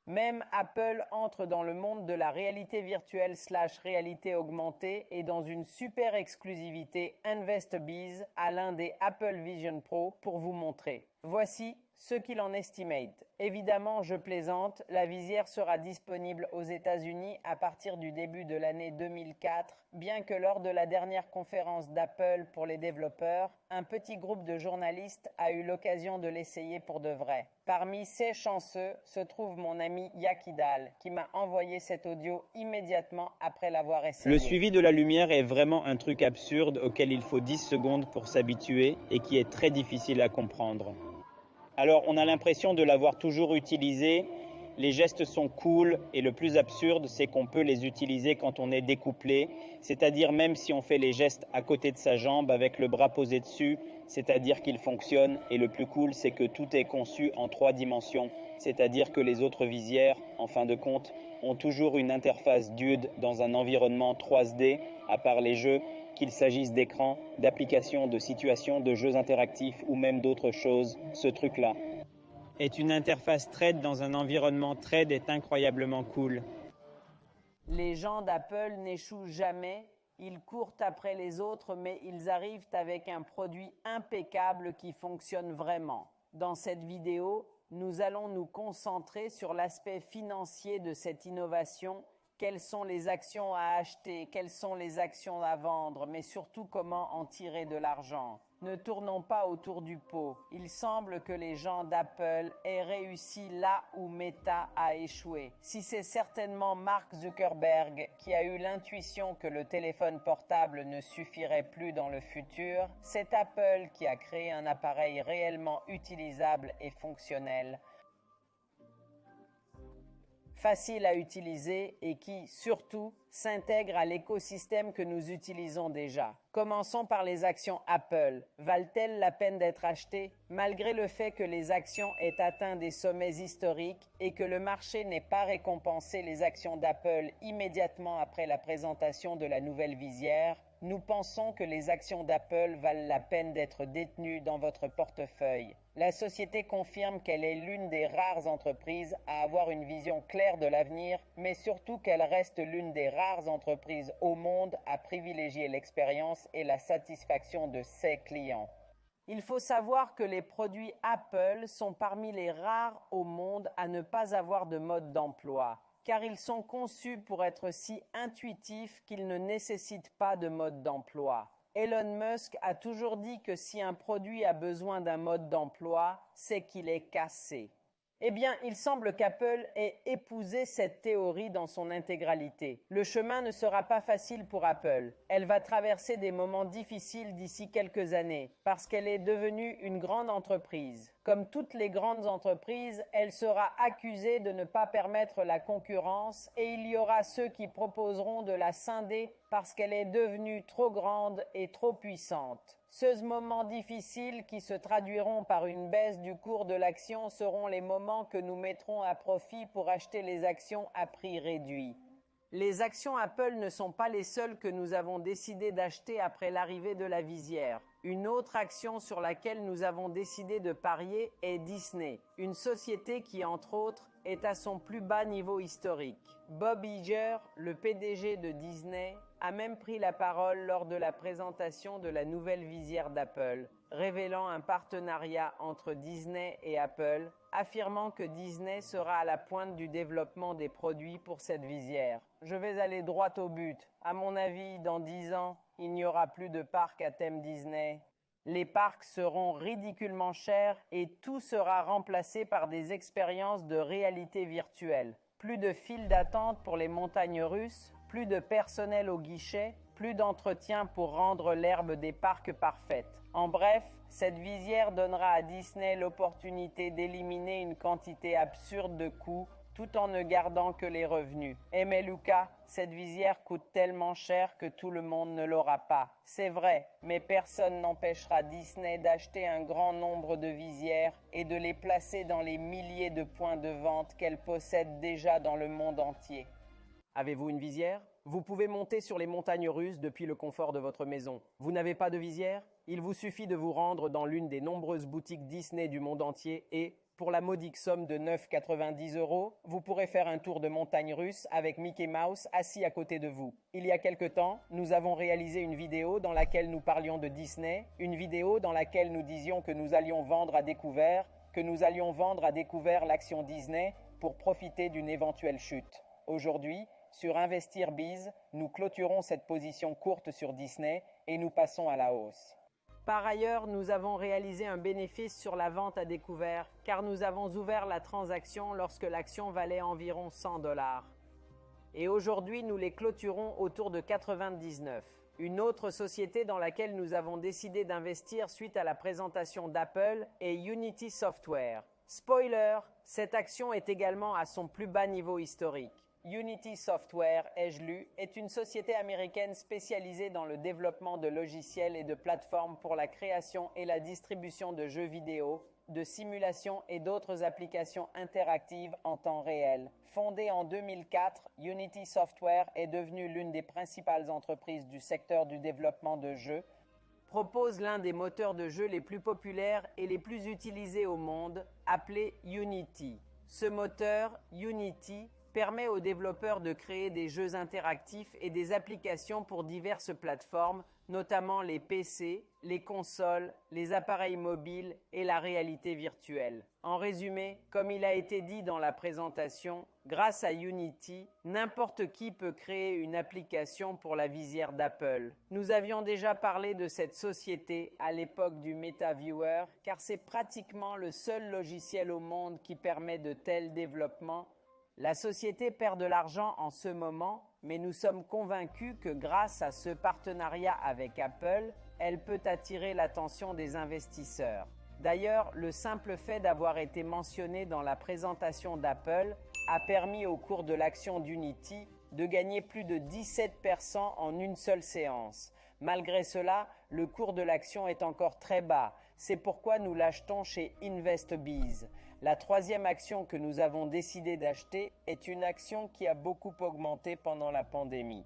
Même Apple entre dans le monde de la réalité virtuelle / réalité augmentée et dans une super exclusivité InvestBiz à l'un des Apple Vision Pro pour vous montrer. Voici ce qu'il en estimate. Évidemment, je plaisante, la visière sera disponible aux États-Unis à partir du début de l'année 2004, bien que lors de la dernière conférence d'Apple pour les développeurs, un petit groupe de journalistes a eu l'occasion de l'essayer pour de vrai. Parmi ces chanceux se trouve mon ami Yakidal, qui m'a envoyé cet audio immédiatement après l'avoir essayé. Le suivi de la lumière est vraiment un truc absurde auquel il faut 10 secondes pour s'habituer et qui est très difficile à comprendre. Alors on a l'impression de l'avoir toujours utilisé, les gestes sont cool et le plus absurde c'est qu'on peut les utiliser quand on est découplé, c'est-à-dire même si on fait les gestes à côté de sa jambe avec le bras posé dessus, c'est-à-dire qu'il fonctionne et le plus cool c'est que tout est conçu en 3 dimensions, c'est-à-dire que les autres visières, en fin de compte, ont toujours une interface DUD dans un environnement 3D, à part les jeux, qu'il s'agisse d'écrans, d'applications, de situations, de jeux interactifs ou même d'autres choses, ce truc-là est une interface thread dans un environnement thread est incroyablement cool. Les gens d'Apple n'échouent jamais, ils courent après les autres, mais ils arrivent avec un produit impeccable qui fonctionne vraiment. Dans cette vidéo, nous allons nous concentrer sur l'aspect financier de cette innovation. Quelles sont les actions à acheter, quelles sont les actions à vendre, mais surtout comment en tirer de l'argent. Ne tournons pas autour du pot. Il semble que les gens d'Apple aient réussi là où Meta a échoué. Si c'est certainement Mark Zuckerberg qui a eu l'intuition que le téléphone portable ne suffirait plus dans le futur, c'est Apple qui a créé un appareil réellement utilisable et fonctionnel, facile à utiliser et qui, surtout, s'intègre à l'écosystème que nous utilisons déjà. Commençons par les actions Apple. Valent-elles la peine d'être achetées? Malgré le fait que les actions aient atteint des sommets historiques et que le marché n'ait pas récompensé les actions d'Apple immédiatement après la présentation de la nouvelle visière, nous pensons que les actions d'Apple valent la peine d'être détenues dans votre portefeuille. La société confirme qu'elle est l'une des rares entreprises à avoir une vision claire de l'avenir, mais surtout qu'elle reste l'une des rares entreprises au monde à privilégier l'expérience et la satisfaction de ses clients. Il faut savoir que les produits Apple sont parmi les rares au monde à ne pas avoir de mode d'emploi, car ils sont conçus pour être si intuitifs qu'ils ne nécessitent pas de mode d'emploi. Elon Musk a toujours dit que si un produit a besoin d'un mode d'emploi, c'est qu'il est cassé. Eh bien, il semble qu'Apple ait épousé cette théorie dans son intégralité. Le chemin ne sera pas facile pour Apple. Elle va traverser des moments difficiles d'ici quelques années, parce qu'elle est devenue une grande entreprise. Comme toutes les grandes entreprises, elle sera accusée de ne pas permettre la concurrence et il y aura ceux qui proposeront de la scinder parce qu'elle est devenue trop grande et trop puissante. Ces moments difficiles qui se traduiront par une baisse du cours de l'action seront les moments que nous mettrons à profit pour acheter les actions à prix réduit. Les actions Apple ne sont pas les seules que nous avons décidé d'acheter après l'arrivée de la visière. Une autre action sur laquelle nous avons décidé de parier est Disney, une société qui, entre autres, est à son plus bas niveau historique. Bob Iger, le PDG de Disney, a même pris la parole lors de la présentation de la nouvelle visière d'Apple, révélant un partenariat entre Disney et Apple, affirmant que Disney sera à la pointe du développement des produits pour cette visière. Je vais aller droit au but. À mon avis, dans 10 ans, il n'y aura plus de parcs à thème Disney. Les parcs seront ridiculement chers et tout sera remplacé par des expériences de réalité virtuelle. Plus de files d'attente pour les montagnes russes, plus de personnel au guichet, plus d'entretien pour rendre l'herbe des parcs parfaite. En bref, cette visière donnera à Disney l'opportunité d'éliminer une quantité absurde de coûts tout en ne gardant que les revenus. Mais Luca, cette visière coûte tellement cher que tout le monde ne l'aura pas. C'est vrai, mais personne n'empêchera Disney d'acheter un grand nombre de visières et de les placer dans les milliers de points de vente qu'elle possède déjà dans le monde entier. Avez-vous une visière? Vous pouvez monter sur les montagnes russes depuis le confort de votre maison. Vous n'avez pas de visière? Il vous suffit de vous rendre dans l'une des nombreuses boutiques Disney du monde entier et Pour la modique somme de 9,90 €, vous pourrez faire un tour de montagne russe avec Mickey Mouse assis à côté de vous. Il y a quelque temps, nous avons réalisé une vidéo dans laquelle nous parlions de Disney, une vidéo dans laquelle nous disions que nous allions vendre à découvert, l'action Disney pour profiter d'une éventuelle chute. Aujourd'hui, sur Investir Biz, nous clôturons cette position courte sur Disney et nous passons à la hausse. Par ailleurs, nous avons réalisé un bénéfice sur la vente à découvert car nous avons ouvert la transaction lorsque l'action valait environ 100 $. Et aujourd'hui, nous les clôturons autour de 99. Une autre société dans laquelle nous avons décidé d'investir suite à la présentation d'Apple est Unity Software. Spoiler, cette action est également à son plus bas niveau historique. Unity Software, ai-je lu, est une société américaine spécialisée dans le développement de logiciels et de plateformes pour la création et la distribution de jeux vidéo, de simulation et d'autres applications interactives en temps réel. Fondée en 2004, Unity Software est devenue l'une des principales entreprises du secteur du développement de jeux, propose l'un des moteurs de jeu les plus populaires et les plus utilisés au monde, appelé Unity. Ce moteur, Unity, permet aux développeurs de créer des jeux interactifs et des applications pour diverses plateformes, notamment les PC, les consoles, les appareils mobiles et la réalité virtuelle. En résumé, comme il a été dit dans la présentation, grâce à Unity, n'importe qui peut créer une application pour la visière d'Apple. Nous avions déjà parlé de cette société à l'époque du MetaViewer, car c'est pratiquement le seul logiciel au monde qui permet de tels développements. La société perd de l'argent en ce moment, mais nous sommes convaincus que grâce à ce partenariat avec Apple, elle peut attirer l'attention des investisseurs. D'ailleurs, le simple fait d'avoir été mentionné dans la présentation d'Apple a permis au cours de l'action d'Unity de gagner plus de 17% en une seule séance. Malgré cela, le cours de l'action est encore très bas. C'est pourquoi nous l'achetons chez InvestBiz. La troisième action que nous avons décidé d'acheter est une action qui a beaucoup augmenté pendant la pandémie.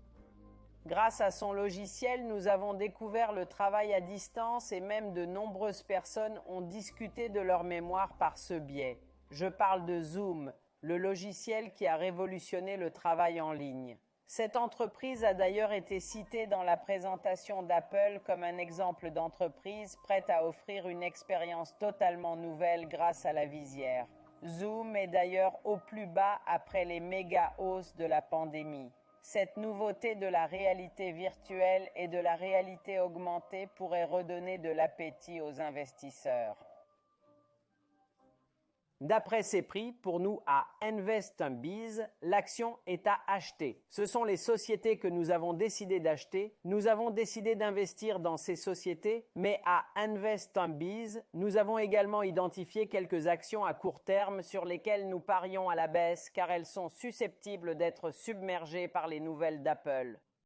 Grâce à son logiciel, nous avons découvert le travail à distance et même de nombreuses personnes ont discuté de leur mémoire par ce biais. Je parle de Zoom, le logiciel qui a révolutionné le travail en ligne. Cette entreprise a d'ailleurs été citée dans la présentation d'Apple comme un exemple d'entreprise prête à offrir une expérience totalement nouvelle grâce à la visière. Zoom est d'ailleurs au plus bas après les méga hausses de la pandémie. Cette nouveauté de la réalité virtuelle et de la réalité augmentée pourrait redonner de l'appétit aux investisseurs. D'après ces prix, pour nous à InvestBiz, l'action est à acheter. Ce sont les sociétés que nous avons décidé d'acheter. Nous avons décidé d'investir dans ces sociétés, mais à InvestBiz, nous avons également identifié quelques actions à court terme sur lesquelles nous parions à la baisse car elles sont susceptibles d'être submergées par les nouvelles d'Apple.